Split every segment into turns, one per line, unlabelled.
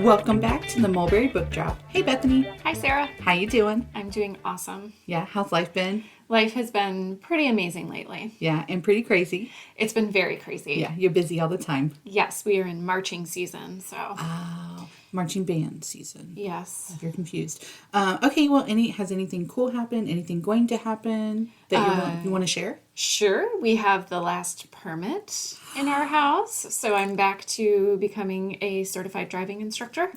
Welcome back to the Mulberry Book Drop. Hey, Bethany.
Hi, Sarah.
How you doing?
I'm doing awesome.
Yeah, how's life been?
Life has been pretty amazing lately.
Yeah, and pretty crazy.
It's been very crazy.
Yeah, you're busy all the time.
Yes, we are in marching season, so.
Oh, marching band season.
Yes.
If you're confused. Okay, well, has anything cool happened? Anything going to happen that you want to share?
Sure. We have the last permit in our house, so I'm back to becoming a certified driving instructor.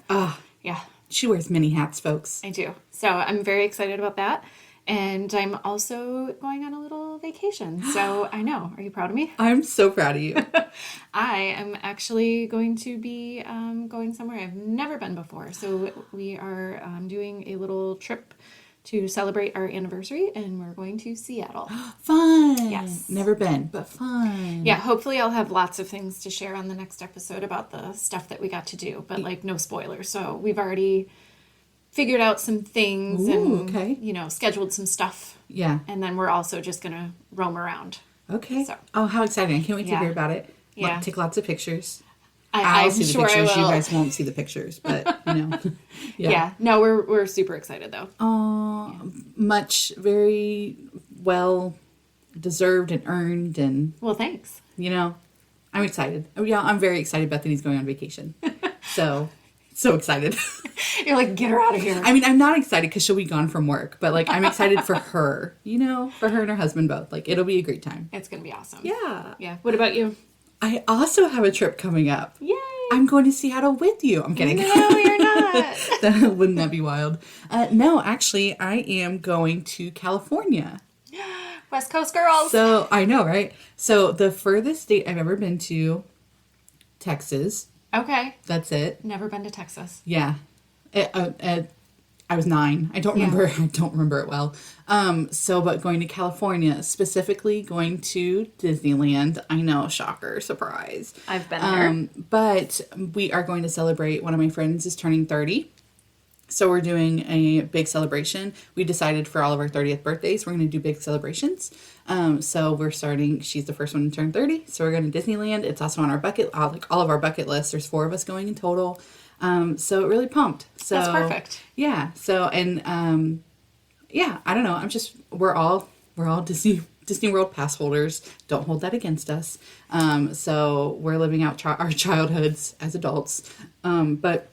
Yeah.
She wears many hats, folks.
I do. So I'm very excited about that. And I'm also going on a little vacation. So I know. Are you proud of me?
I'm so proud of you.
I am actually going to be going somewhere I've never been before. So we are doing a little trip to celebrate our anniversary, and we're going to Seattle.
Fun.
Yes.
Never been, but fun.
Yeah, hopefully I'll have lots of things to share on the next episode about the stuff that we got to do, but like no spoilers. So we've already figured out some things and, scheduled some stuff.
Yeah.
And then we're also just going to roam around.
Okay.
So.
Oh, how exciting. I can't wait to hear about it.
Yeah.
Take lots of pictures.
I'll
see the
sure
pictures.
I will.
You guys won't see the pictures, but,
Yeah. No, we're super excited, though.
Much, very well deserved and earned. And,
Well, thanks.
I'm excited. Oh, yeah, I'm very excited Bethany's going on vacation. So excited.
You're like, get her out of here.
I mean, I'm not excited because she'll be gone from work, but like, I'm excited for her, for her and her husband both. Like, it'll be a great time.
It's going to be awesome.
Yeah.
Yeah. What about you?
I also have a trip coming up.
Yay.
I'm going to Seattle with you. I'm kidding.
No, you're not.
Wouldn't that be wild? No, actually, I am going to California.
West Coast girls.
So, I know, right? So, the furthest state I've ever been to, Texas.
Okay.
That's it.
Never been to Texas.
Yeah. I was 9. I don't remember. I don't remember it well. But going to California, specifically going to Disneyland. I know, shocker, surprise.
I've been there.
But we are going to celebrate. One of my friends is turning 30. So we're doing a big celebration. We decided for all of our 30th birthdays, we're going to do big celebrations. So we're starting, she's the first one to turn 30. So we're going to Disneyland. It's also on our all of our bucket lists. There's 4 of us going in total. So really pumped. So
that's perfect.
Yeah. So, and, I don't know. We're all Disney World pass holders. Don't hold that against us. So we're living out our childhoods as adults. But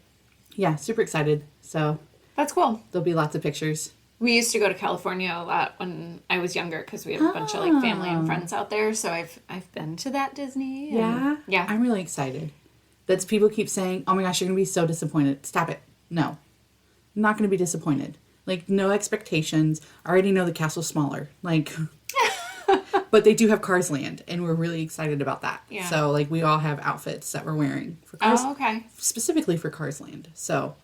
yeah, super excited. So
that's cool.
There'll be lots of pictures.
We used to go to California a lot when I was younger because we have a bunch of like family and friends out there. So I've been to that Disney. And, yeah.
I'm really excited. That's people keep saying, "Oh my gosh, you're going to be so disappointed." Stop it. No. I'm not going to be disappointed. Like, no expectations. I already know the castle's smaller. Like, but they do have Cars Land, and we're really excited about that.
Yeah.
So, like, we all have outfits that we're wearing for Cars.
Oh, okay.
Specifically for Cars Land. So,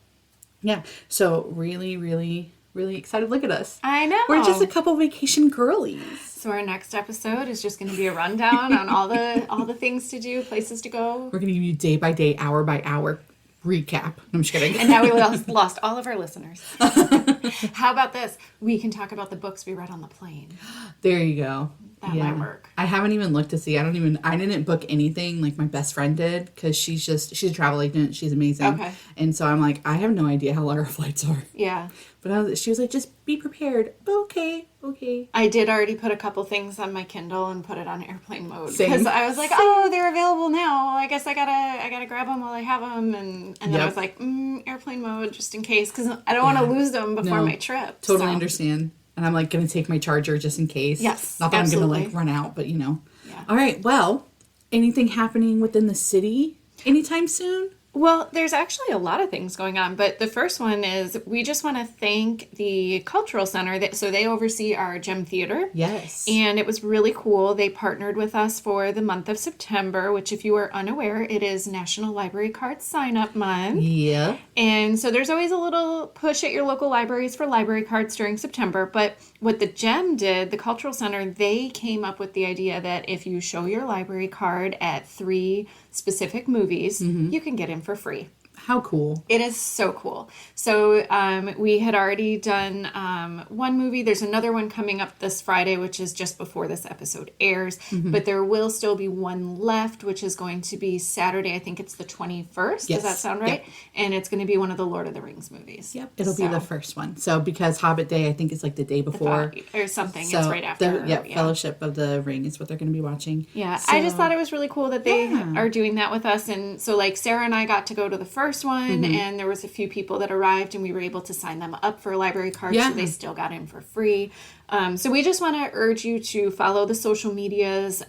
yeah. So, really, really, really excited. Look at us.
I know.
We're just a couple vacation girlies.
So our next episode is just going to be a rundown on all the things to do, places to go.
We're going to give you day by day, hour by hour recap. I'm just kidding.
And now we lost all of our listeners. How about this? We can talk about the books we read on the plane.
There you go.
That might work.
I haven't even looked to see. I didn't book anything like my best friend did because she's a travel agent. She's amazing.
Okay.
And so I'm like, I have no idea how long our flights are.
Yeah.
But she was like, just be prepared. Okay.
I did already put a couple things on my Kindle and put it on airplane mode.
Same.
Because I was like, oh, they're available now. I guess I gotta grab them while I have them. And then I was like, airplane mode just in case. Because I don't want to lose them before my trip.
Totally understand. And I'm like going to take my charger just in case.
Yes,
not that
absolutely.
I'm going to like run out, but
Yeah.
All right. Well, anything happening within the city anytime soon?
Well, there's actually a lot of things going on, but the first one is we just want to thank the Cultural Center. So they oversee our Gem Theater.
Yes.
And it was really cool. They partnered with us for the month of September, which if you are unaware, it is National Library Card Sign-Up Month.
Yeah.
And so there's always a little push at your local libraries for library cards during September. But what the Gem did, the Cultural Center, they came up with the idea that if you show your library card at 3 specific movies, you can get in for free.
How cool.
It is so cool. So we had already done one movie. There's another one coming up this Friday, which is just before this episode airs. But there will still be one left, which is going to be Saturday. I think it's the 21st.
Yes.
Does that sound right? Yep. And it's going to be one of the Lord of the Rings movies.
Yep. It'll be the first one. So because Hobbit Day, I think it's like the day before.
Or something.
So
it's right after.
Fellowship of the Ring is what they're going to be watching.
Yeah. So, I just thought it was really cool that they are doing that with us. And so like Sarah and I got to go to the first one, and there was a few people that arrived, and we were able to sign them up for a library card, so they still got in for free. So we just want to urge you to follow the social medias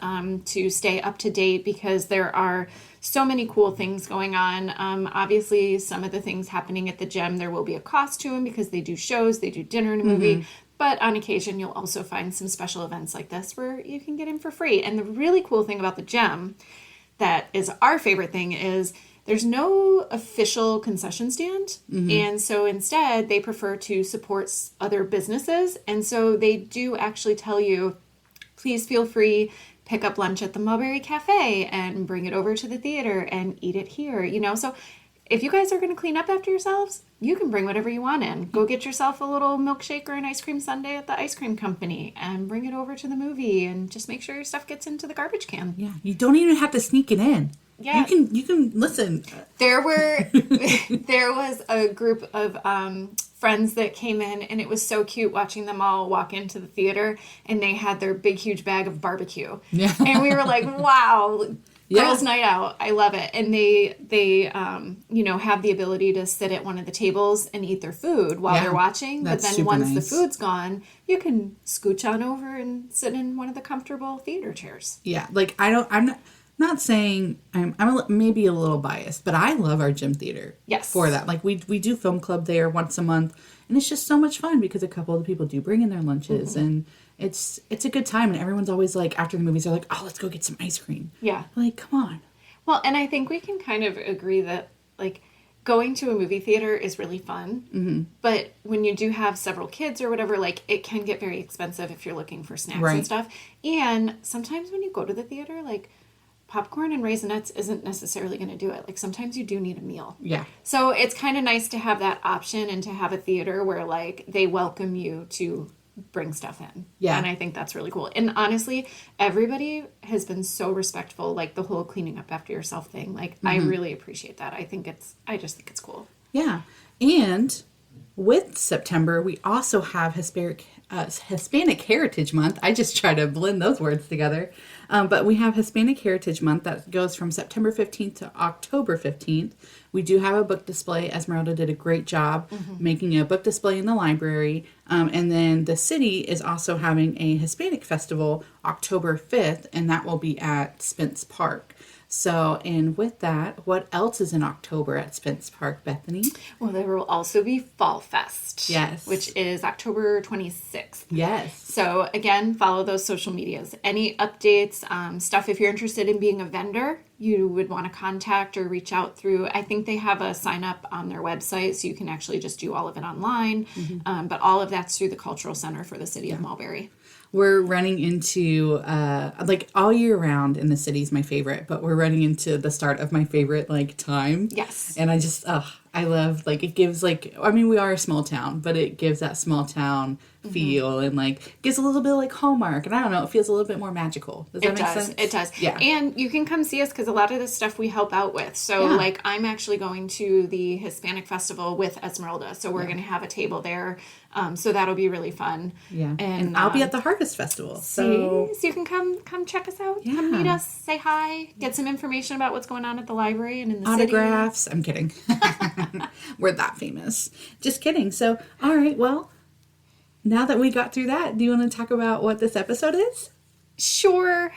to stay up to date, because there are so many cool things going on. Obviously, some of the things happening at the Gem, there will be a cost to them because they do shows, they do dinner and a movie. But on occasion, you'll also find some special events like this where you can get in for free. And the really cool thing about the Gem, that is our favorite thing, is there's no official concession stand. And so instead, they prefer to support other businesses. And so they do actually tell you, please feel free, pick up lunch at the Mulberry Café and bring it over to the theater and eat it here. You know, so if you guys are going to clean up after yourselves, you can bring whatever you want in. Go get yourself a little milkshake or an ice cream sundae at the ice cream company and bring it over to the movie, and just make sure your stuff gets into the garbage can.
Yeah, you don't even have to sneak it in.
Yeah.
You can listen.
There was a group of friends that came in, and it was so cute watching them all walk into the theater, and they had their big huge bag of barbecue.
Yeah.
And we were like, wow, girls' night out. I love it. And they have the ability to sit at one of the tables and eat their food while they're watching. But then once the food's gone, you can scooch on over and sit in one of the comfortable theater chairs.
Yeah, like I'm not saying I'm maybe a little biased, but I love our gym theater.
Yes.
For that. Like we do film club there once a month, and it's just so much fun because a couple of the people do bring in their lunches, and it's a good time, and everyone's always like, after the movies, they're like, oh, let's go get some ice cream.
Yeah.
Like, come on.
Well, and I think we can kind of agree that like going to a movie theater is really fun, but when you do have several kids or whatever, like it can get very expensive if you're looking for snacks and stuff. And sometimes when you go to the theater, like popcorn and Raisinets isn't necessarily going to do it. Like sometimes you do need a meal.
Yeah.
So it's kind of nice to have that option and to have a theater where like they welcome you to bring stuff in.
Yeah.
And I think that's really cool. And honestly, everybody has been so respectful, like the whole cleaning up after yourself thing. Like I really appreciate that. I just think it's cool.
Yeah. And with September, we also have Hispanic Heritage Month. I just try to blend those words together. But we have Hispanic Heritage Month that goes from September 15th to October 15th. We do have a book display. Esmeralda did a great job making a book display in the library. And then the city is also having a Hispanic festival October 5th, and that will be at Spence Park. So, and with that, what else is in October at Spence Park, Bethany?
Well, there will also be Fall Fest.
Yes.
Which is October 26th.
Yes.
So, again, follow those social medias. Any updates, stuff, if you're interested in being a vendor, you would want to contact or reach out through, I think they have a sign up on their website, so you can actually just do all of it online. But all of that's through the Cultural Center for the City of Mulberry.
We're running into, like all year round in the city is my favorite, but we're running into the start of my favorite, like, time.
Yes.
And I just, I love, like, it gives, like, I mean, we are a small town, but it gives that small town feel and, like, gives a little bit of, like, Hallmark. And I don't know, it feels a little bit more magical. Does that make sense?
It does.
Yeah.
And you can come see us because a lot of this stuff we help out with. So, like, I'm actually going to the Hispanic Festival with Esmeralda. So we're going to have a table there. So that'll be really fun.
Yeah. And I'll be at the Harvest Festival. So
you can come check us out. Yeah. Come meet us, say hi, get some information about what's going on at the library and in the
autographs.
city.
I'm kidding. We're that famous. Just kidding. So, all right, well, now that we got through that, do you want to talk about what this episode is?
Sure.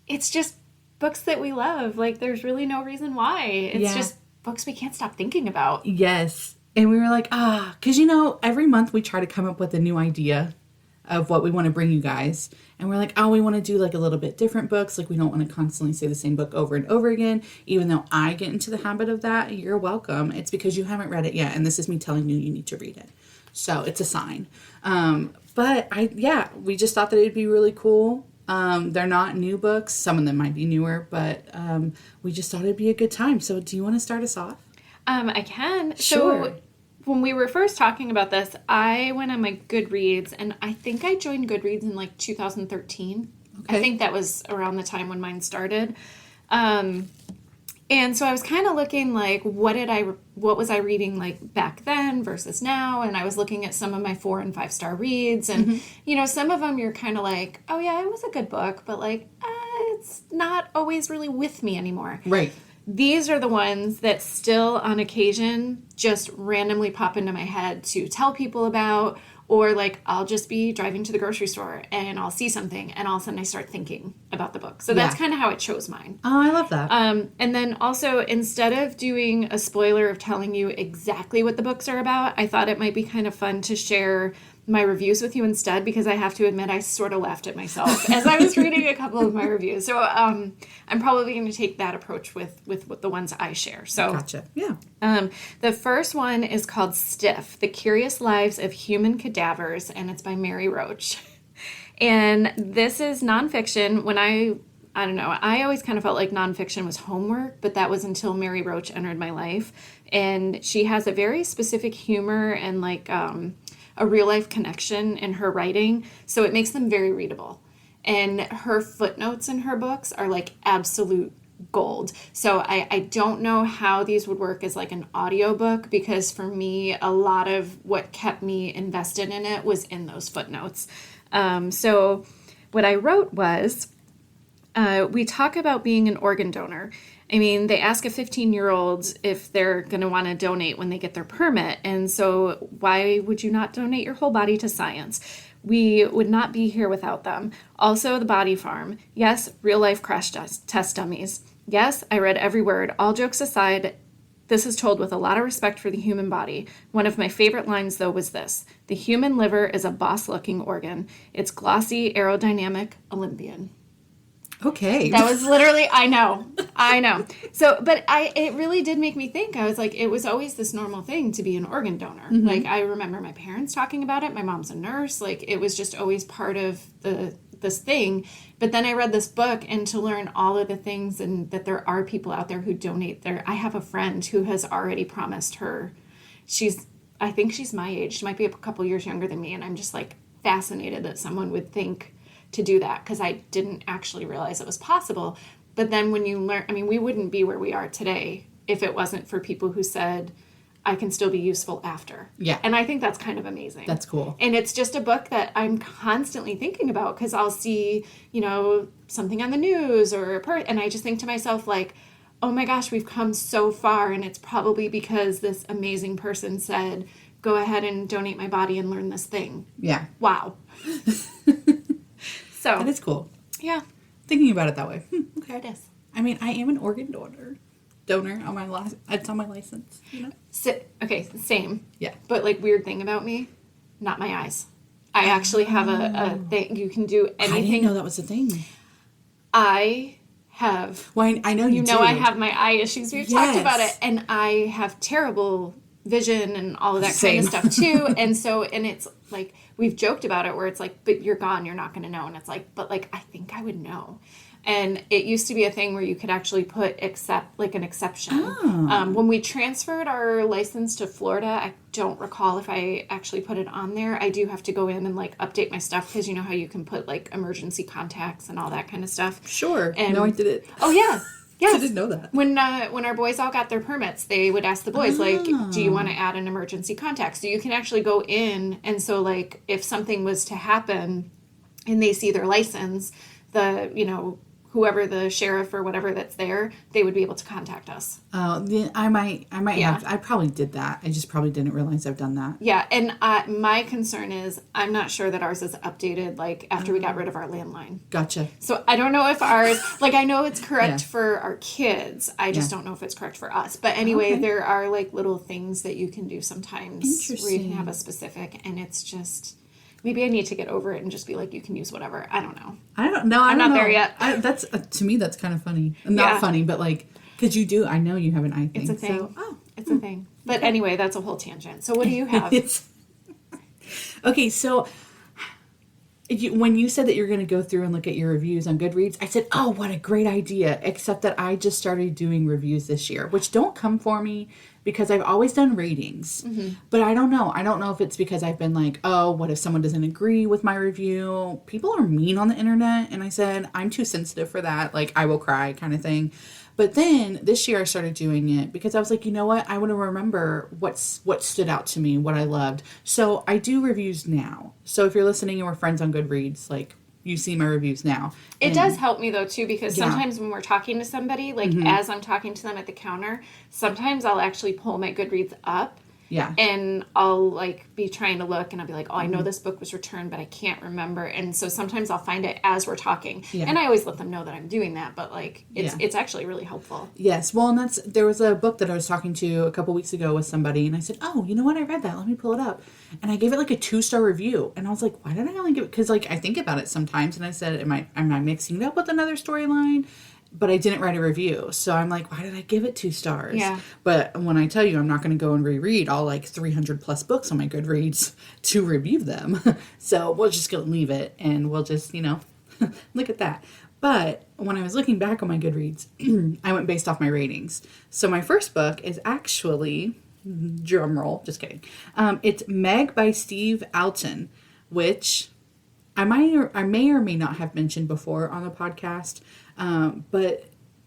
It's just books that we love. Like, there's really no reason why. It's just books we can't stop thinking about.
Yes. And we were like, because, you know, every month we try to come up with a new idea of what we want to bring you guys. And we're like, we want to do like a little bit different books. Like we don't want to constantly say the same book over and over again. Even though I get into the habit of that, you're welcome. It's because you haven't read it yet. And this is me telling you need to read it. So it's a sign. But we just thought that it'd be really cool. They're not new books. Some of them might be newer, but we just thought it'd be a good time. So do you want to start us off?
I can.
Sure.
So when we were first talking about this, I went on my Goodreads, and I think I joined Goodreads in like 2013.
Okay.
I think that was around the time when mine started. And so I was kind of looking like, what was I reading like back then versus now? And I was looking at some of my 4 and 5 star reads, and some of them you're kind of like, oh yeah, it was a good book, but like, it's not always really with me anymore.
Right.
These are the ones that still on occasion just randomly pop into my head to tell people about, or like I'll just be driving to the grocery store and I'll see something and all of a sudden I start thinking about the book. So that's kind of how I chose mine.
Oh, I love that.
And then also, instead of doing a spoiler of telling you exactly what the books are about, I thought it might be kind of fun to share my reviews with you instead, because I have to admit I sort of laughed at myself as I was reading a couple of my reviews. So I'm probably going to take that approach with the ones I share. So
Gotcha. Yeah.
the first one is called Stiff, The Curious Lives of Human Cadavers, and it's by Mary Roach. And this is nonfiction. When I don't know, I always kind of felt like nonfiction was homework, but that was until Mary Roach entered my life. And she has a very specific humor and like a real life connection in her writing, so it makes them very readable. And her footnotes in her books are like absolute gold. So I don't know how these would work as like an audiobook, because for me, a lot of what kept me invested in it was in those footnotes. So what I wrote was, we talk about being an organ donor. I mean, they ask a 15-year-old if they're going to want to donate when they get their permit. And so why would you not donate your whole body to science? We would not be here without them. Also, the body farm. Yes, real-life crash test dummies. Yes, I read every word. All jokes aside, this is told with a lot of respect for the human body. One of my favorite lines, though, was this: the human liver is a boss-looking organ. It's glossy, aerodynamic, Olympian.
Okay.
That was literally, I know. So, but it really did make me think. I was like, it was always this normal thing to be an organ donor. Mm-hmm. Like, I remember my parents talking about it. My mom's a nurse. Like, it was just always part of this thing. But then I read this book, and to learn all of the things, and that there are people out there who donate I have a friend who has already promised her. I think she's my age. She might be a couple years younger than me. And I'm just like fascinated that someone would think to do that, because I didn't actually realize it was possible. But then when you learn, I mean, we wouldn't be where we are today if it wasn't for people who said, I can still be useful after.
Yeah.
And I think that's kind of amazing.
That's cool.
And it's just a book that I'm constantly thinking about, because I'll see, something on the news and I just think to myself, like, oh my gosh, we've come so far, and it's probably because this amazing person said, go ahead and donate my body and learn this thing.
Yeah.
Wow. So
that is cool.
Yeah.
Thinking about it that way.
Okay. It is.
I mean, I am an organ donor on my it's on my license,
Okay, same.
Yeah.
But like, weird thing about me, not my eyes. I actually have a thing. You can do anything.
I didn't know that was a thing.
I have.
Well, I know you do.
I have my eye issues. We've talked about it, and I have terrible vision and all of that kind of stuff too. And so, and it's like, we've joked about it where it's like, but you're gone, you're not going to know. And it's like, but like, I think I would know. And it used to be a thing where you could actually put an exception. When we transferred our license to Florida, I don't recall if I actually put it on there. I do have to go in and like update my stuff, because you know how you can put like emergency contacts and all that kind of stuff.
Sure.
And,
no, I did it.
Oh yeah. Yes.
I didn't know that.
When our boys all got their permits, they would ask the boys, like, do you want to add an emergency contact? So you can actually go in, and so, like, if something was to happen and they see their license, whoever the sheriff or whatever that's there, they would be able to contact us.
Oh, then I might have. I probably did that. I just probably didn't realize I've done that.
Yeah, and my concern is I'm not sure that ours is updated, like, after we got rid of our landline.
Gotcha.
So I don't know if ours, like, I know it's correct for our kids. I just don't know if it's correct for us. But anyway, there are, like, little things that you can do sometimes where you can have a specific, and it's just... Maybe I need to get over it and just be like, you can use whatever. I don't know.
I'm not
there yet.
That's to me, that's kind of funny. Not funny, but like, because you do. I know you have an eye thing.
It's a thing.
So,
it's a thing. But anyway, that's a whole tangent. So what do you have?
Okay, so When you said that you're going to go through and look at your reviews on Goodreads, I said, oh, what a great idea. Except that I just started doing reviews this year, which don't come for me because I've always done ratings. But I don't know. I don't know if it's because I've been like, oh, what if someone doesn't agree with my review? People are mean on the internet. And I said, I'm too sensitive for that. Like, I will cry kind of thing. But then this year I started doing it because I was like, you know what? I want to remember what stood out to me, what I loved. So I do reviews now. So if you're listening and we're friends on Goodreads, like, you see my reviews now.
It does help me, though, too, because sometimes when we're talking to somebody, like, as I'm talking to them at the counter, sometimes I'll actually pull my Goodreads up.
Yeah.
And I'll, like, be trying to look, and I'll be like, oh, I know this book was returned, but I can't remember. And so sometimes I'll find it as we're talking. Yeah. And I always let them know that I'm doing that, but, like, it's actually really helpful.
Yes. Well, and there was a book that I was talking to a couple weeks ago with somebody, and I said, oh, you know what? I read that. Let me pull it up. And I gave it, like, a 2-star review. And I was like, why did I only give it? Because, like, I think about it sometimes, and I said, am I mixing it up with another storyline? But I didn't write a review. So I'm like, why did I give it 2 stars? Yeah. But when I tell you I'm not going to go and reread all like 300 plus books on my Goodreads to review them. So we're just going to leave it and we'll just, look at that. But when I was looking back on my Goodreads, I went based off my ratings. So my first book is actually, drum roll, just kidding. It's Meg by Steve Alten, which I may or may not have mentioned before on the podcast. But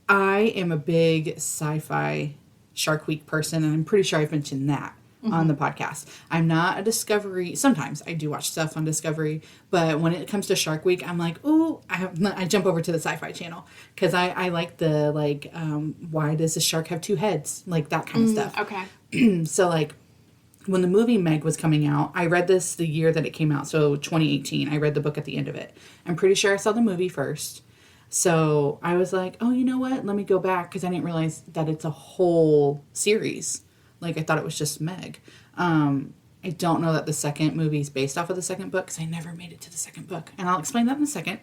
I am a big sci-fi Shark Week person, and I'm pretty sure I've mentioned that on the podcast. I'm not a Discovery. Sometimes I do watch stuff on Discovery, but when it comes to Shark Week, I'm like, ooh, I jump over to the Sci-Fi Channel because I like the why does the shark have 2 heads? Like that kind of stuff.
Okay.
So like when the movie Meg was coming out, I read this the year that it came out, so 2018. I read the book at the end of it. I'm pretty sure I saw the movie first. So I was like, oh, you know what? Let me go back because I didn't realize that it's a whole series. Like, I thought it was just Meg. I don't know that the second movie is based off of the second book because I never made it to the second book. And I'll explain that in a second.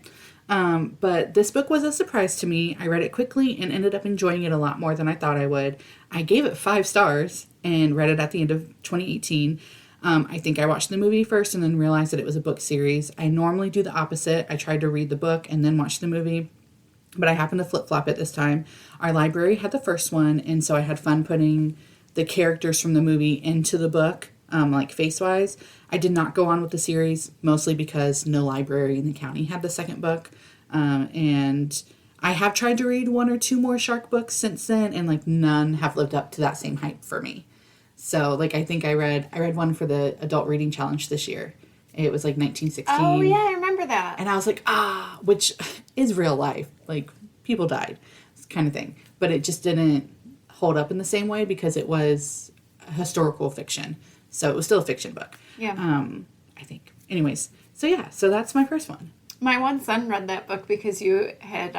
But this book was a surprise to me. I read it quickly and ended up enjoying it a lot more than I thought I would. I gave it 5 stars and read it at the end of 2018. I think I watched the movie first and then realized that it was a book series. I normally do the opposite. I tried to read the book and then watch the movie. But I happened to flip-flop it this time. Our library had the first one, and so I had fun putting the characters from the movie into the book, like face-wise. I did not go on with the series, mostly because no library in the county had the second book. And I have tried to read 1 or 2 more shark books since then, and like none have lived up to that same hype for me. So like I think I read one for the adult reading challenge this year. It was like 1916.
Oh, yeah, I remember that.
And I was like, which is real life. Like, people died, kind of thing. But it just didn't hold up in the same way because it was historical fiction. So it was still a fiction book. Yeah. I think. Anyways, so that's my first one.
My one son read that book because you had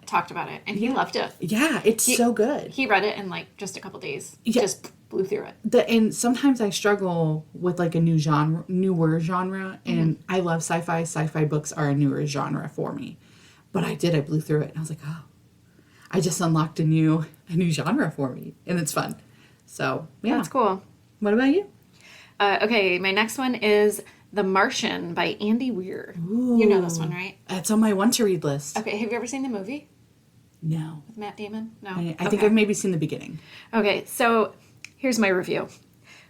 talked about it, and he loved it.
Yeah, it's so good.
He read it in like just a couple days. Yeah. Just blew through it.
And sometimes I struggle with like a newer genre, and I love sci-fi. Sci-fi books are a newer genre for me. But I blew through it, and I was like, oh, I just unlocked a new genre for me, and it's fun. So, yeah.
That's cool.
What about you?
Okay, my next one is The Martian by Andy Weir.
Ooh,
you know this one, right?
It's on my want-to-read list.
Okay, have you ever seen the movie?
No.
With Matt Damon? No?
I think I've maybe seen the beginning.
Okay, so here's my review.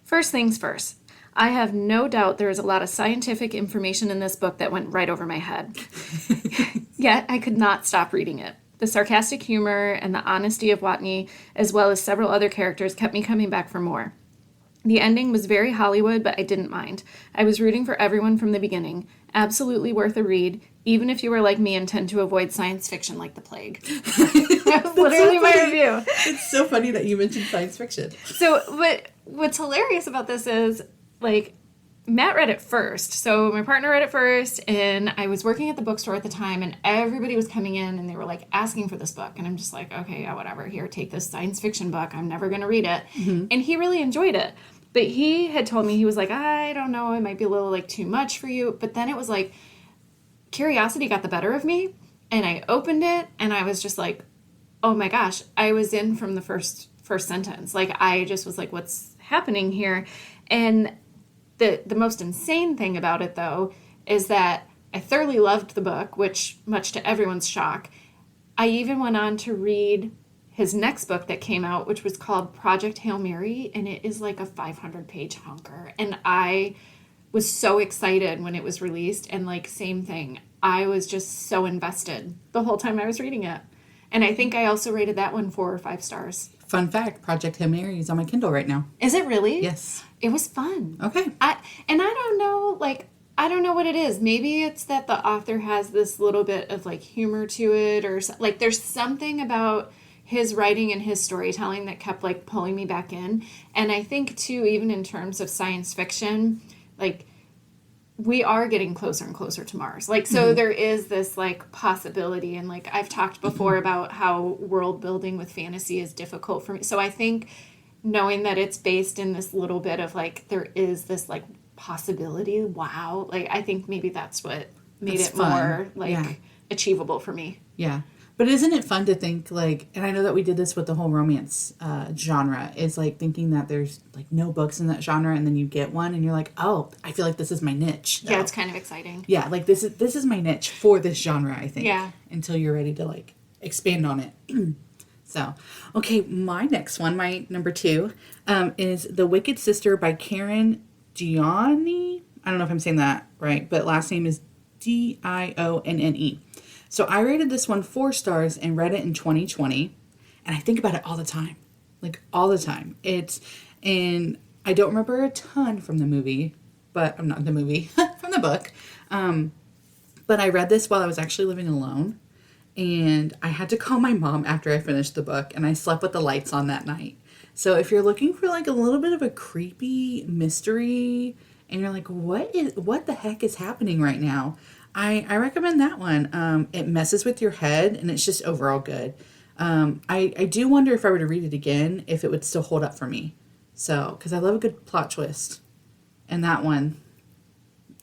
First things first. I have no doubt there is a lot of scientific information in this book that went right over my head. Yet I could not stop reading it. The sarcastic humor and the honesty of Watney, as well as several other characters, kept me coming back for more. The ending was very Hollywood, but I didn't mind. I was rooting for everyone from the beginning. Absolutely worth a read, even if you were like me and tend to avoid science fiction like the plague. That's literally
so
my review.
It's so funny that you mentioned science fiction.
So what's hilarious about this is, like, Matt read it first. So my partner read it first, and I was working at the bookstore at the time, and everybody was coming in, and they were, like, asking for this book. And I'm just like, okay, yeah, whatever. Here, take this science fiction book. I'm never going to read it. Mm-hmm. And he really enjoyed it. But he had told me, he was like, I don't know, it might be a little, like, too much for you. But then it was like, curiosity got the better of me, and I opened it, and I was just like, oh my gosh, I was in from the first sentence. Like, I just was like, what's happening here? And the most insane thing about it, though, is that I thoroughly loved the book, which, much to everyone's shock, I even went on to read his next book that came out, which was called Project Hail Mary, and it is like a 500-page hunker. And I was so excited when it was released, and like, same thing. I was just so invested the whole time I was reading it. And I think I also rated that one 4 or 5 stars.
Fun fact, Project Hail Mary is on my Kindle right now.
Is it really?
Yes.
It was fun.
Okay.
I don't know, like, I don't know what it is. Maybe it's that the author has this little bit of like humor to it, or like there's something about his writing and his storytelling that kept like pulling me back in. And I think too, even in terms of science fiction, like we are getting closer and closer to Mars. Like, so there is this like possibility. And like I've talked before about how world building with fantasy is difficult for me. So I think knowing that it's based in this little bit of like, there is this like possibility. Wow. Like, I think maybe that's what made it
fun.
more like achievable for me.
Yeah. But isn't it fun to think like, and I know that we did this with the whole romance genre, is like thinking that there's like no books in that genre, and then you get one and you're like, oh, I feel like this is my niche.
Yeah, it's kind of exciting.
Yeah, like this is my niche for this genre, I think.
Yeah. Until
you're ready to like expand on it. So, okay, my next one, my number 2, is The Wicked Sister by Karen Dionne. I don't know if I'm saying that right, but last name is Dionne. So I rated this one 4 stars and read it in 2020. And I think about it all the time. Like, all the time. And I don't remember a ton from the movie, but I'm not the movie, from the book. But I read this while I was actually living alone. And I had to call my mom after I finished the book. And I slept with the lights on that night. So if you're looking for like a little bit of a creepy mystery, and you're like, what the heck is happening right now? I recommend that one. It messes with your head, and it's just overall good. I do wonder if I were to read it again, if it would still hold up for me. So, because I love a good plot twist. And that one,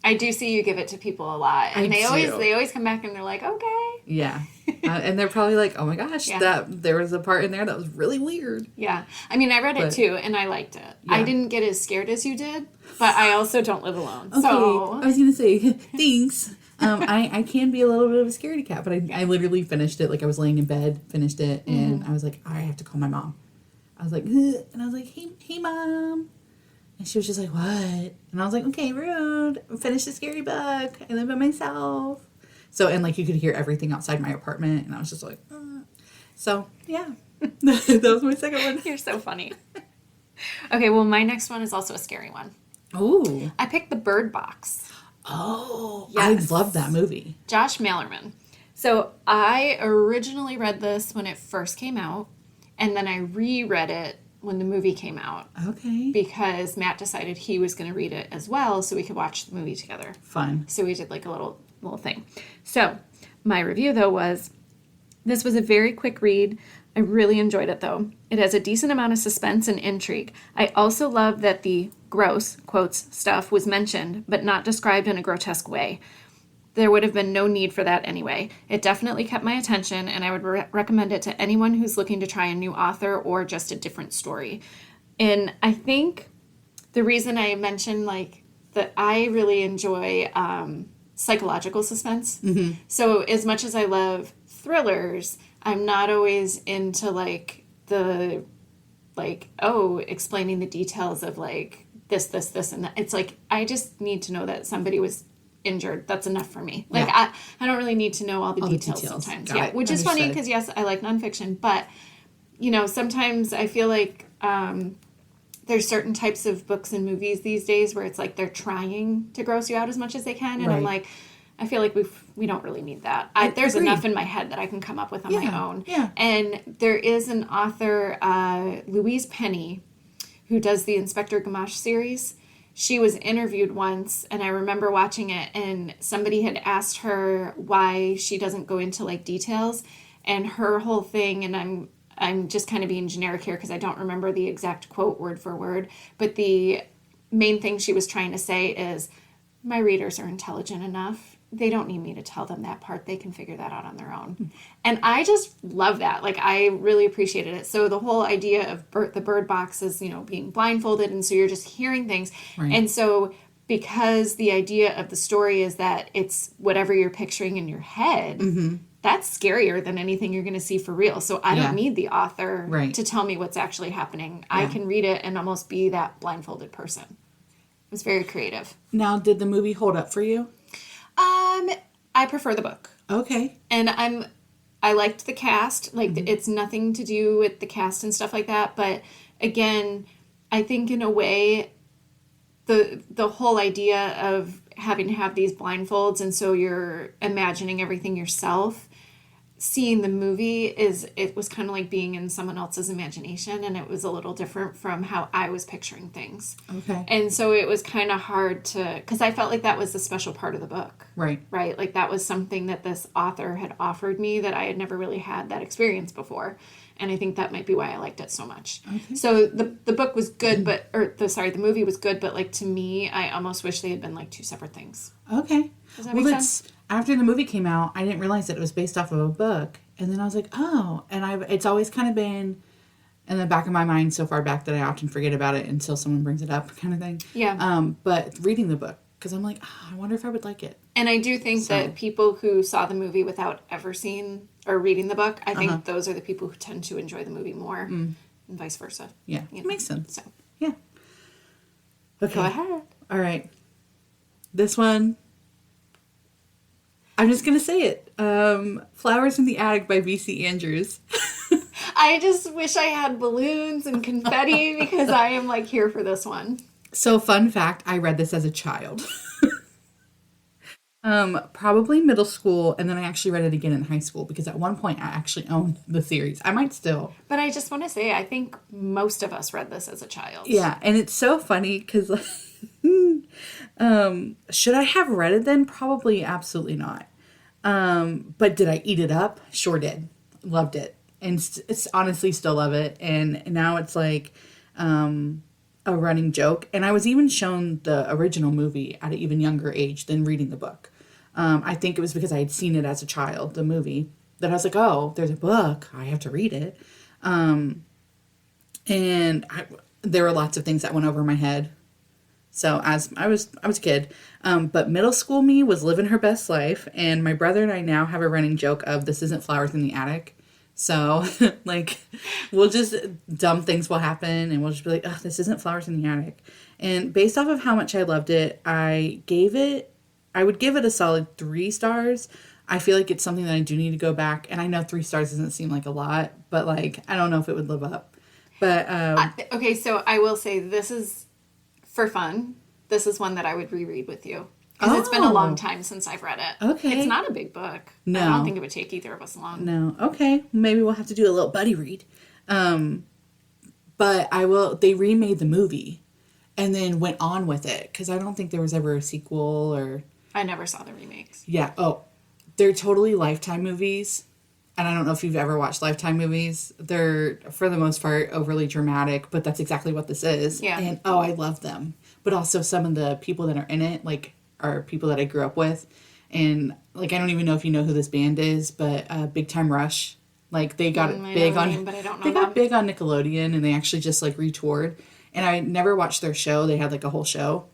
I do see you give it to people a lot. And they always come back and they're like, okay.
Yeah. And they're probably like, oh my gosh, that there was a part in there that was really weird.
Yeah. I mean, I read it too, and I liked it. Yeah. I didn't get as scared as you did, but I also don't live alone.
Okay.
So
I was going to say, thanks. I can be a little bit of a scaredy cat, but I literally finished it. Like, I was laying in bed, finished it, and I was like, I have to call my mom. I was like, ugh. And I was like, hey, Mom. And she was just like, what? And I was like, okay, rude. Finish the scary book. I live by myself. So, and like, you could hear everything outside my apartment, and I was just like, So, yeah. That was my second one.
You're so funny. Okay, well, my next one is also a scary one.
Ooh.
I picked The Bird Box.
Oh, yes. I love that movie.
Josh Malerman. So I originally read this when it first came out, and then I reread it when the movie came out.
Okay.
Because Matt decided he was going to read it as well, so we could watch the movie together.
Fun.
So we did like a little thing. So my review, though, was this was a very quick read. I really enjoyed it, though. It has a decent amount of suspense and intrigue. I also love that the gross, quotes, stuff was mentioned, but not described in a grotesque way. There would have been no need for that anyway. It definitely kept my attention, and I would recommend it to anyone who's looking to try a new author or just a different story. And I think the reason I mentioned, like, that I really enjoy psychological suspense. Mm-hmm. So as much as I love thrillers, I'm not always into, like, the, like, explaining the details of, like, this, and that. It's like, I just need to know that somebody was injured. That's enough for me. Like, I don't really need to know all the details sometimes.
Got it.
Which is funny because, yes, I like nonfiction, but, you know, sometimes I feel like there's certain types of books and movies these days where it's like they're trying to gross you out as much as they can, and I'm like, I feel like we don't really need that. There's enough in my head that I can come up with on my own. Yeah. And there is an author, Louise Penny, who does the Inspector Gamache series. She was interviewed once, and I remember watching it, and somebody had asked her why she doesn't go into, like, details, and her whole thing, and I'm just kind of being generic here because I don't remember the exact quote word for word, but the main thing she was trying to say is, my readers are intelligent enough. They don't need me to tell them that part. They can figure that out on their own. And I just love that. Like, I really appreciated it. So the whole idea of the bird box is, you know, being blindfolded. And so you're just hearing things. Right. And so because the idea of the story is that it's whatever you're picturing in your head, that's scarier than anything you're going to see for real. So I don't need the author to tell me what's actually happening. I can read it and almost be that blindfolded person. It was very creative.
Now, did the movie hold up for you?
I prefer the book.
Okay.
And I liked the cast. Like, it's nothing to do with the cast and stuff like that. But again, I think in a way, the whole idea of having to have these blindfolds, and so you're imagining everything yourself, seeing the movie it was kind of like being in someone else's imagination, and it was a little different from how I was picturing things.
Okay.
And so it was kind of hard because I felt like that was the special part of the book.
Right.
Right? Like that was something that this author had offered me that I had never really had that experience before. And I think that might be why I liked it so much. Okay. So the book was good, the movie was good, but like to me, I almost wish they had been like two separate things.
Okay.
Does that make sense?
After the movie came out, I didn't realize that it was based off of a book. And then I was like, oh. And it's always kind of been in the back of my mind so far back that I often forget about it until someone brings it up kind of thing.
Yeah.
But reading the book, because I'm like, I wonder if I would like it.
And I do think that people who saw the movie without ever seeing or reading the book, I think those are the people who tend to enjoy the movie more and vice versa.
Yeah. It makes sense.
So.
Yeah. Okay.
Go ahead.
All right. This one, I'm just going to say it. Flowers in the Attic by V.C. Andrews.
I just wish I had balloons and confetti because I am like here for this one.
So fun fact, I read this as a child. Probably middle school, and then I actually read it again in high school because at one point I actually owned the series. I might still.
But I just want to say, I think most of us read this as a child.
Yeah, and it's so funny because should I have read it then? Probably absolutely not. But did I eat it up? Sure did. Loved it. And it's honestly still love it. And now it's like a running joke. And I was even shown the original movie at an even younger age than reading the book. I think it was because I had seen it as a child, the movie, that I was like, oh, there's a book. I have to read it. There were lots of things that went over my head. So as I was a kid, but middle school me was living her best life. And my brother and I now have a running joke of this isn't Flowers in the Attic. So like we'll just dumb things will happen and we'll just be like, oh, this isn't Flowers in the Attic. And based off of how much I loved it, I would give it a solid 3 stars. I feel like it's something that I do need to go back. And I know 3 stars doesn't seem like a lot, but like, I don't know if it would live up. But,
okay. So I will say this is for fun. This is one that I would reread with you. Because it's been a long time since I've read it. Okay. It's not a big book. No. I don't think it would take either of us long.
No. Okay. Maybe we'll have to do a little buddy read. But they remade the movie and then went on with it. Because I don't think there was ever a sequel or...
I never saw the remakes.
Yeah. Oh, they're totally Lifetime movies. And I don't know if you've ever watched Lifetime movies. They're, for the most part, overly dramatic. But that's exactly what this is. Yeah. And, I love them. But also some of the people that are in it, like... are people that I grew up with. And like I don't even know if you know who this band is, but Big Time Rush. Like they got big on but I don't know they got big on Nickelodeon and they actually just like retoured. And I never watched their show. They had like a whole show.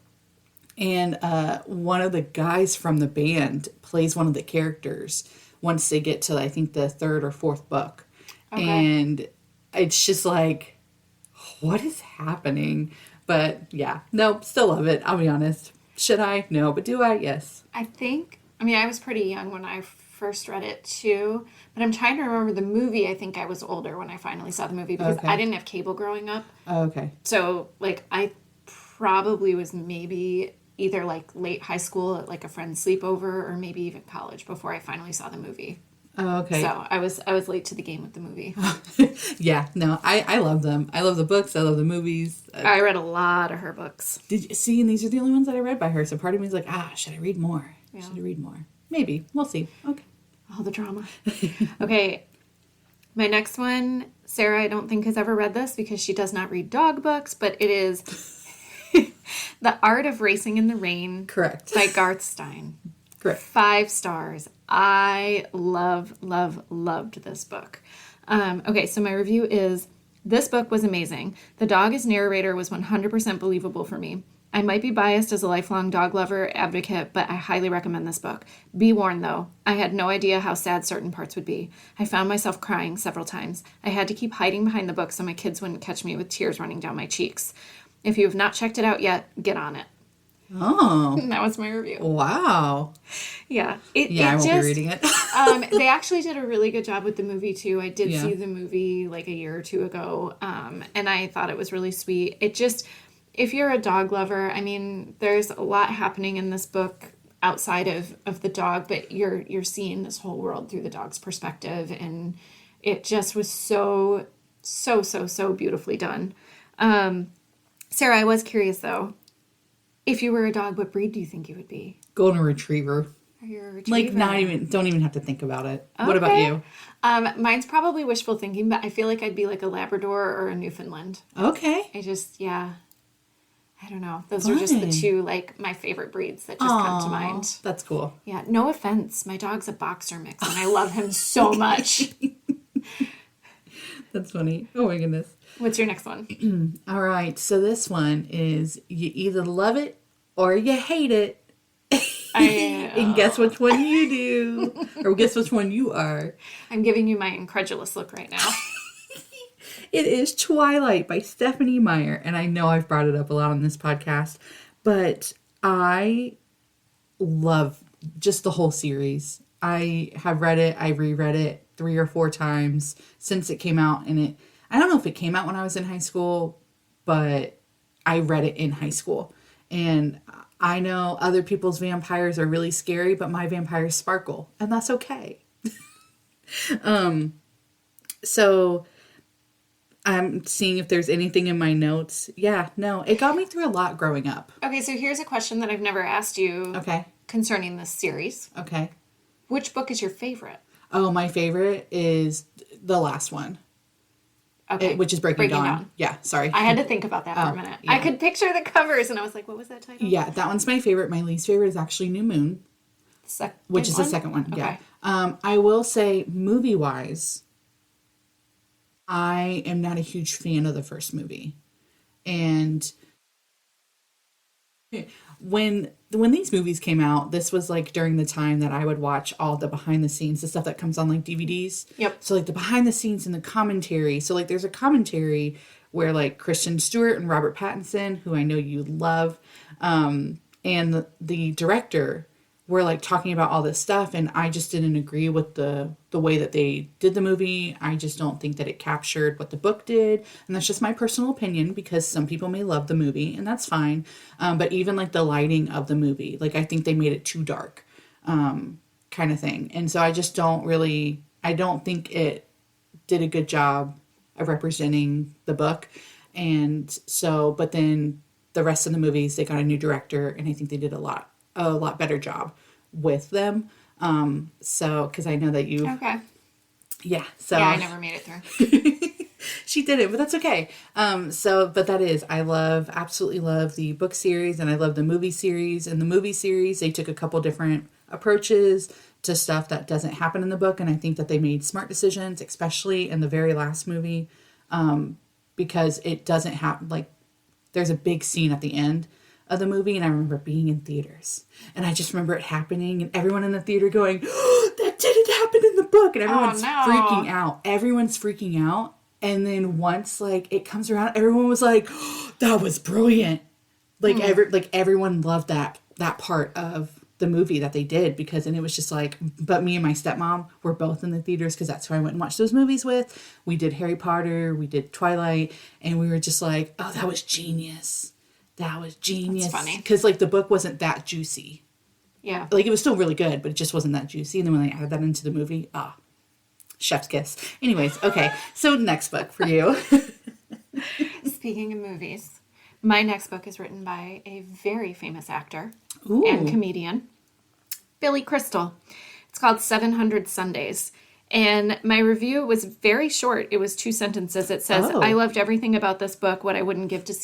And one of the guys from the band plays one of the characters once they get to I think the 3rd or 4th book. Okay. And it's just like what is happening? But yeah, no, still love it, I'll be honest. Should I? No. But do I? Yes.
I was pretty young when I first read it too. But I'm trying to remember the movie. I think I was older when I finally saw the movie because I didn't have cable growing up. Oh, okay. So like I probably was maybe either like late high school at like a friend's sleepover or maybe even college before I finally saw the movie. Oh, okay. So I was late to the game with the movie.
Yeah, no, I love them. I love the books. I love the movies.
I read a lot of her books.
Did you see? And these are the only ones that I read by her. So part of me is like, should I read more? Yeah. Should I read more? Maybe. We'll see. Okay.
All the drama. Okay. My next one, Sarah, I don't think has ever read this because she does not read dog books, but it is The Art of Racing in the Rain.
Correct.
By Garth Stein.
Correct.
5 stars. I loved this book. Okay, so my review is, This book was amazing. The dog as narrator was 100% believable for me. I might be biased as a lifelong dog lover advocate, but I highly recommend this book. Be warned, though, I had no idea how sad certain parts would be. I found myself crying several times. I had to keep hiding behind the book so my kids wouldn't catch me with tears running down my cheeks. If you have not checked it out yet, get on it.
Oh.
And that was my review.
Wow.
Yeah.
I won't be reading it.
They actually did a really good job with the movie, too. I did
Yeah.
see the movie like a year or two ago, and I thought it was really sweet. It just... If you're a dog lover, I mean, there's a lot happening in this book outside of the dog, but you're seeing this whole world through the dog's perspective, and it just was so beautifully done. Sarah, I was curious though, if you were a dog, what breed do you think you would be?
Golden Retriever.
Are you a retriever?
Like don't even have to think about it. Okay. What about you?
Mine's probably wishful thinking, but I feel like I'd be like a Labrador or a Newfoundland.
Okay.
I don't know. Those are just the two, like, my favorite breeds that just come to mind.
That's cool.
Yeah, no offense. My dog's a boxer mix, and I love him so much.
That's funny. Oh, my goodness.
What's your next one?
All right. So this one is you either love it or you hate it. And guess which one you do. Or guess which one you are.
I'm giving you my incredulous look right now.
It is Twilight by Stephanie Meyer. And I know I've brought it up a lot on this podcast, but I love just the whole series. I have read it. I reread it 3 or 4 times since it came out. And I don't know if it came out when I was in high school, but I read it in high school. And I know other people's vampires are really scary, but my vampires sparkle. And that's okay. So... I'm seeing if there's anything in my notes. Yeah, no, it got me through a lot growing up.
Okay, so here's a question that I've never asked you concerning this series.
Okay.
Which book is your favorite?
Oh, my favorite is the last one.
Okay.
Which is Breaking Dawn. Yeah, sorry.
I had to think about that for a minute. Yeah. I could picture the covers and I was like, what was that title?
Yeah, that one's my favorite. My least favorite is actually New Moon. Which is the second one.
Okay.
Yeah. I will say, movie-wise... I am not a huge fan of the first movie. And when these movies came out, this was like during the time that I would watch all the behind the scenes, the stuff that comes on like DVDs.
Yep.
So like the behind the scenes and the commentary. So like there's a commentary where like Kristen Stewart and Robert Pattinson, who I know you love, and the director were like talking about all this stuff, and I just didn't agree with the way that they did the movie. I just don't think that it captured what the book did, and that's just my personal opinion because some people may love the movie, and that's fine. But even like the lighting of the movie, like I think they made it too dark, kind of thing. And so I just don't think it did a good job of representing the book. And so, but then the rest of the movies, they got a new director, and I think they did a lot better job with them. So, because I know that you...
Okay.
Yeah, so...
Yeah, I never made it through.
She didn't, but that's okay. But that is, I absolutely love the book series, and I love the movie series. In the movie series, they took a couple different approaches to stuff that doesn't happen in the book, and I think that they made smart decisions, especially in the very last movie, because it doesn't have, like, there's a big scene at the end of the movie, and I remember being in theaters, and I just remember it happening, and everyone in the theater going, oh, that didn't happen in the book, and everyone's freaking out. Everyone's freaking out, and then once, like, it comes around, everyone was like, oh, that was brilliant. Like, everyone loved that part of the movie that they did, because, and it was just like, but me and my stepmom were both in the theaters, because that's who I went and watched those movies with. We did Harry Potter, we did Twilight, and we were just like, oh, that was genius. That was genius.
That's funny.
Because, like, the book wasn't that juicy.
Yeah.
Like, it was still really good, but it just wasn't that juicy. And then when they added that into the movie, chef's kiss. Anyways, okay. So, next book for you.
Speaking of movies, my next book is written by a very famous actor
Ooh.
And comedian, Billy Crystal. It's called 700 Sundays. And my review was very short. It was 2 sentences. It says, I loved everything about this book, what I wouldn't give to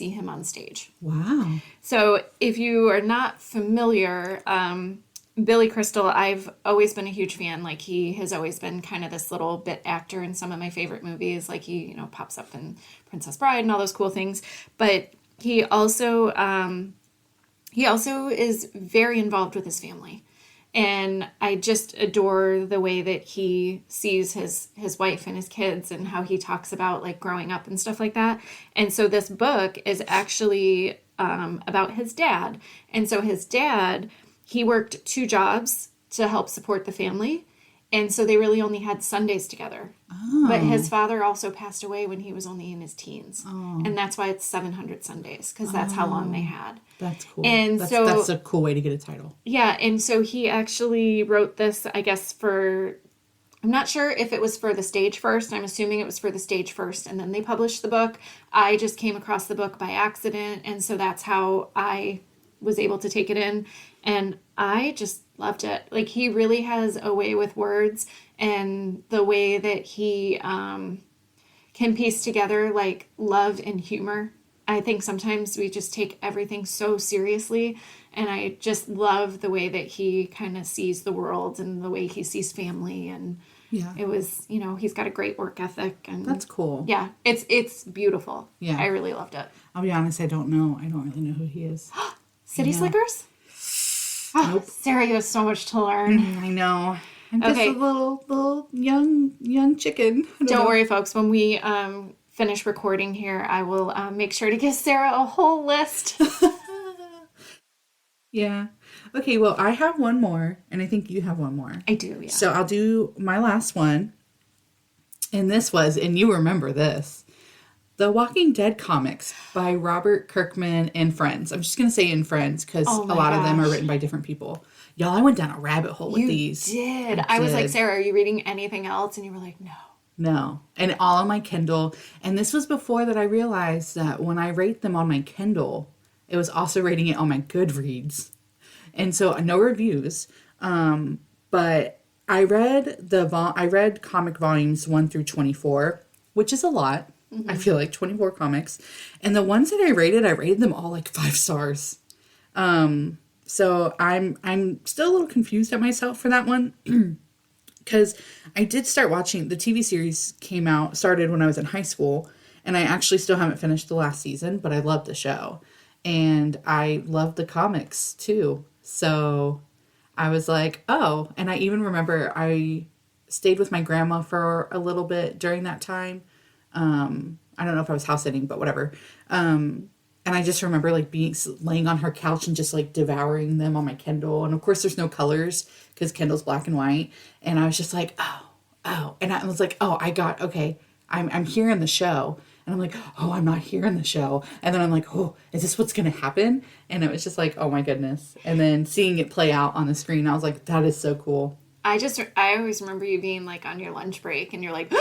Billy Crystal, I've always been a huge fan. Like, he has always been kind of this little bit actor in some of my favorite movies. Like, he, pops up in Princess Bride and all those cool things. But he also is very involved with his family. And I just adore the way that he sees his wife and his kids and how he talks about, like, growing up and stuff like that. And so this book is actually about his dad. And so his dad, he worked 2 jobs to help support the family. And so they really only had Sundays together. Oh. But his father also passed away when he was only in his teens. Oh. And that's why it's 700 Sundays, because that's how long they had.
That's cool.
And
that's a cool way to get a title.
Yeah, and so he actually wrote this, I guess, I'm not sure if it was for the stage first. I'm assuming it was for the stage first, and then they published the book. I just came across the book by accident, and so that's how I was able to take it in. And I just loved it. Like, he really has a way with words, and the way that he can piece together, like, love and humor. I think sometimes we just take everything so seriously, and I just love the way that he kind of sees the world and the way he sees family. And it was, he's got a great work ethic, and
that's cool.
Yeah, it's beautiful. Yeah, I really loved it.
I'll be honest, I don't really know who he is.
City Slickers? Oh, nope. Sarah, you have so much to learn.
I know. I'm just a little young chicken.
Don't worry, folks. When we finish recording here, I will make sure to give Sarah a whole list.
Yeah. Okay, well, I have one more, and I think you have one more.
I do, yeah.
So I'll do my last one. And you remember this, The Walking Dead comics by Robert Kirkman and friends. I'm just going to say in friends, because a lot of them are written by different people. Y'all, I went down a rabbit hole with these.
You did. I was like, Sarah, are you reading anything else? And you were like,
No. And all on my Kindle. And this was before that I realized that when I rate them on my Kindle, it was also rating it on my Goodreads. And so no reviews. But I read comic volumes 1 through 24, which is a lot. Mm-hmm. I feel like 24 comics. And the ones that I rated them all like 5 stars. So I'm still a little confused at myself for that one. Because I did start watching, the TV series started when I was in high school, and I actually still haven't finished the last season, but I loved the show. And I loved the comics too. So I was like, oh, and I even remember I stayed with my grandma for a little bit during that time. I don't know if I was house sitting, but whatever. And I just remember like laying on her couch and just like devouring them on my Kindle. And of course there's no colors because Kindle's black and white. And I was just like, oh. And I was like, I'm here in the show. And I'm like, oh, I'm not here in the show. And then I'm like, oh, is this what's going to happen? And it was just like, oh my goodness. And then seeing it play out on the screen, I was like, that is so cool.
I always remember you being like on your lunch break and you're like,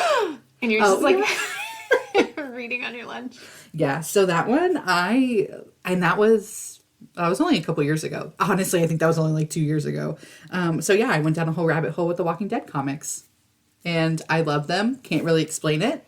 and you're just like reading on your lunch.
Yeah. So that one, that was only a couple years ago. Honestly, I think that was only like 2 years ago. So yeah, I went down a whole rabbit hole with the Walking Dead comics and I love them. Can't really explain it.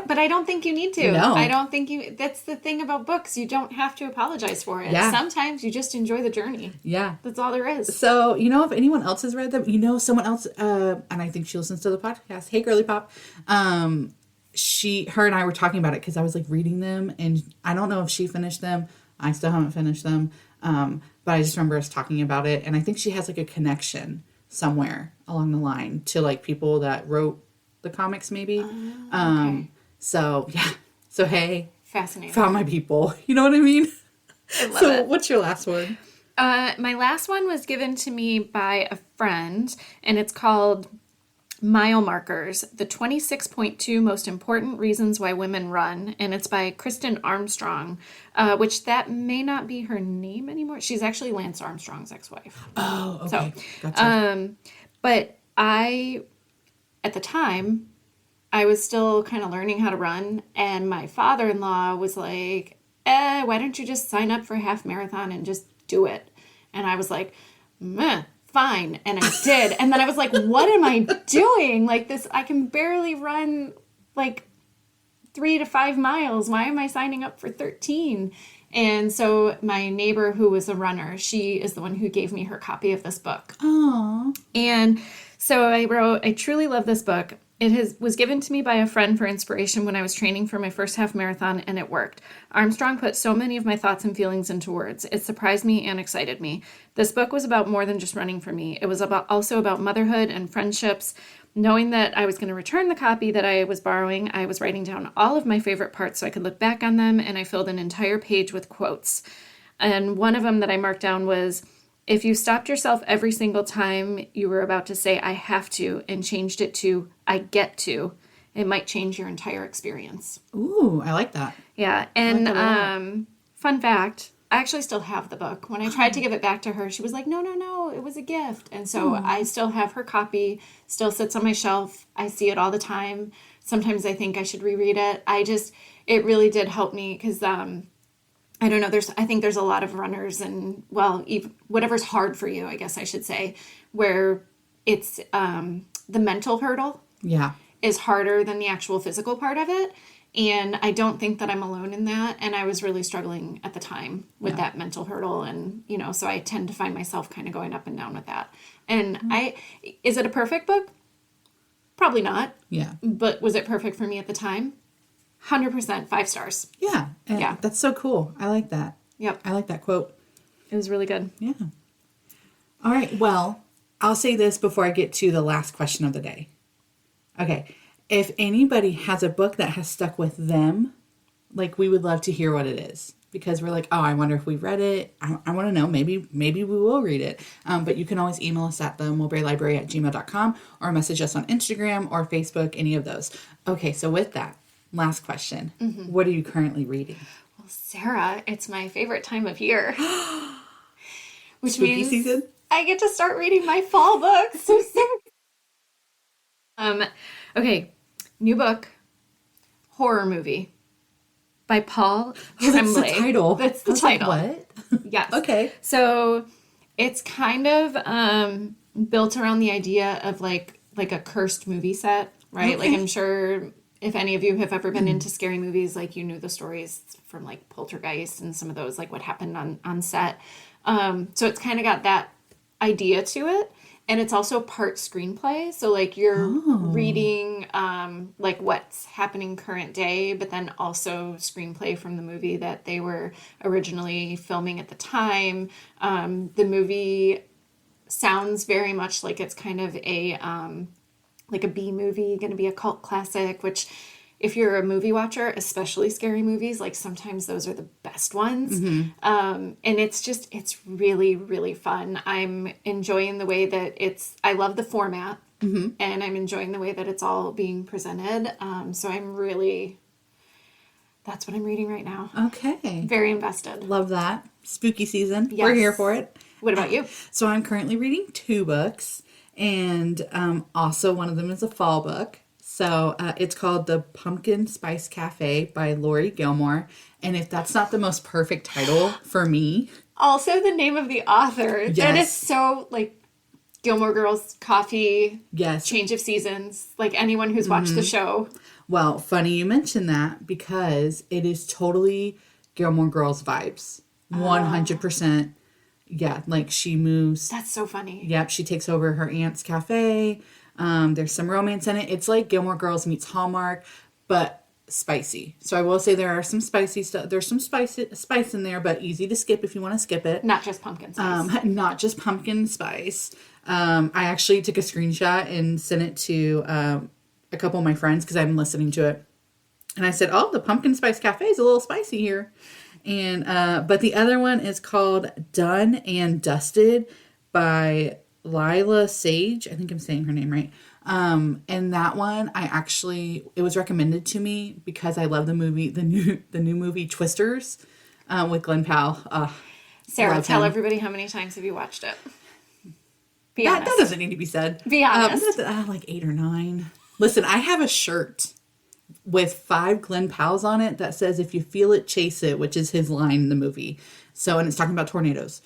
But I don't think you need to.
No.
I don't think that's the thing about books. You don't have to apologize for it. Yeah. Sometimes you just enjoy the journne.
Yeah.
That's all there is.
So, if anyone else has read them, someone else, and I think she listens to the podcast. Hey, Girly Pop. Her and I were talking about it because I was like reading them and I don't know if she finished them. I still haven't finished them. But I just remember us talking about it. And I think she has like a connection somewhere along the line to like people that wrote the comics maybe. Okay. So yeah. So hey.
Fascinating.
Found my people. You know what I mean?
I love it.
What's your last one?
My last one was given to me by a friend and it's called Mile Markers, the 26.2 most important reasons why women run. And it's by Kristin Armstrong, which that may not be her name anymore. She's actually Lance Armstrong's ex-wife.
Oh, okay.
So, gotcha. But at the time, I was still kind of learning how to run. And my father-in-law was like, why don't you just sign up for a half marathon and just do it? And I was like, fine. And I did. And then I was like, what am I doing? Like this, I can barely run like 3 to 5 miles. Why am I signing up for 13? And so my neighbor who was a runner, she is the one who gave me her copy of this book.
Aww.
And so I wrote, I truly love this book. Was given to me by a friend for inspiration when I was training for my first half marathon, and it worked. Armstrong put so many of my thoughts and feelings into words. It surprised me and excited me. This book was about more than just running for me. It was also about motherhood and friendships. Knowing that I was going to return the copy that I was borrowing, I was writing down all of my favorite parts so I could look back on them, and I filled an entire page with quotes. And one of them that I marked down was, if you stopped yourself every single time you were about to say, I have to, and changed it to, I get to, it might change your entire experience.
Ooh, I like that.
Yeah. And fun fact, I actually still have the book. When I tried to give it back to her, she was like, no, it was a gift. And so I still have her copy, still sits on my shelf. I see it all the time. Sometimes I think I should reread it. It really did help me because, I don't know, I think there's a lot of runners and, well, even whatever's hard for you, I guess I should say, where it's the mental hurdle is harder than the actual physical part of it. And I don't think that I'm alone in that. And I was really struggling at the time with that mental hurdle. And, so I tend to find myself kind of going up and down with that. And is it a perfect book? Probably not.
Yeah.
But was it perfect for me at the time? 100%, 5 stars.
Yeah.
Yeah.
That's so cool. I like that.
Yep.
I like that quote.
It was really good.
Yeah. All right. Well, I'll say this before I get to the last question of the day. Okay. If anybody has a book that has stuck with them, we would love to hear what it is. Because we're like, oh, I wonder if we read it. I want to know. Maybe we will read it. But you can always email us at themulberrylibrary@gmail.com or message us on Instagram or Facebook, any of those. Okay. So with that, last question. Mm-hmm. What are you currently reading?
Well, Sarah, it's my favorite time of year. Which
Spooky
means
season?
I get to start reading my fall books. Okay, new book, horror movie by Paul Tremblay.
That's the title.
That's the title.
What?
Yes.
Okay.
So it's kind of built around the idea of like a cursed movie set, right?
Okay.
I'm sure if any of you have ever been into scary movies, you knew the stories from Poltergeist and some of those, what happened on set. So it's kind of got that idea to it. And it's also part screenplay. So you're reading what's happening current day, but then also screenplay from the movie that they were originally filming at the time. The movie sounds very much like it's kind of a B movie, going to be a cult classic, which if you're a movie watcher, especially scary movies, sometimes those are the best ones. Mm-hmm. And it's really, really fun. I'm enjoying the way that I love the format, mm-hmm. and I'm enjoying the way that it's all being presented. So that's what I'm reading right now.
Okay.
Very invested.
Love that. Spooky season.
Yes.
We're here for it.
What about you?
So I'm currently reading 2 books, and also one of them is a fall book. So it's called The Pumpkin Spice Café by Laurie Gilmore. And if that's not the most perfect title for me.
Also the name of the author.
Yes.
That is so Gilmore Girls, Coffee,
yes.
Change of Seasons, anyone who's watched the show.
Well, funny you mention that because it is totally Gilmore Girls vibes. 100%. Yeah, she moves.
That's so funny.
Yep, she takes over her aunt's cafe. There's some romance in it. It's like Gilmore Girls meets Hallmark, but spicy. So I will say there are some spicy stuff. There's some spice in there, but easy to skip if you want to skip it.
Not just pumpkin spice.
Not just pumpkin spice. I actually took a screenshot and sent it to a couple of my friends because I'm listening to it. And I said, oh, the Pumpkin Spice Cafe is a little spicy here. And but the other one is called Done and Dusted by Lila Sage. I think I'm saying her name right. And that one, it was recommended to me because I love the movie, the new movie Twisters, with Glenn Powell.
Sarah, tell everybody how many times have you watched it? Be honest.
That doesn't need to be said.
Be honest.
8 or 9. Listen, I have a shirt with 5 Glenn Powells on it that says, if you feel it, chase it, which is his line in the movie. So, and it's talking about tornadoes.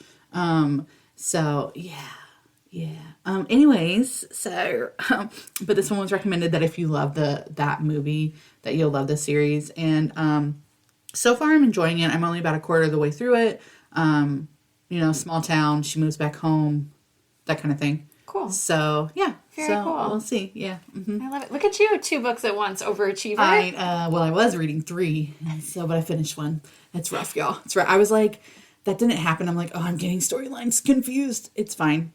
So yeah. Anyways, but this one was recommended that if you love that movie, that you'll love the series. And, so far I'm enjoying it. I'm only about a quarter of the way through it. Small town, she moves back home, that kind of thing.
Cool.
So, yeah.
Very cool.
We'll see. Yeah. Mm-hmm.
I love it. Look at you, 2 books at once, overachiever.
I was reading 3, but I finished 1. It's rough, y'all. It's rough. I was like, that didn't happen. I'm like, oh, I'm getting storylines confused. It's fine.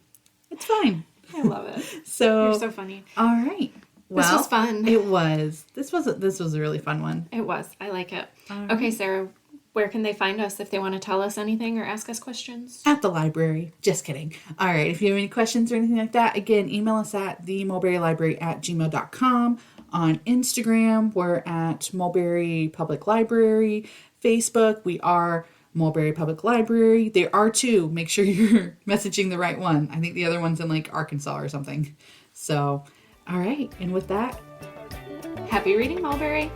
It's fine.
I love it.
So
you're so funny.
All right. Well,
this was fun.
It was. This was a really fun one.
It was. I like it.
Right.
Okay, Sarah, where can they find us if they want to tell us anything or ask us questions?
At the library. Just kidding. All right. If you have any questions or anything like that, again, email us at themulberrylibrary@gmail.com. On Instagram, we're at Mulberry Public Library. Facebook, we are Mulberry Public Library. There are 2. Make sure you're messaging the right one. I think the other one's in like Arkansas or something. So, all right. And with that,
happy reading, Mulberry.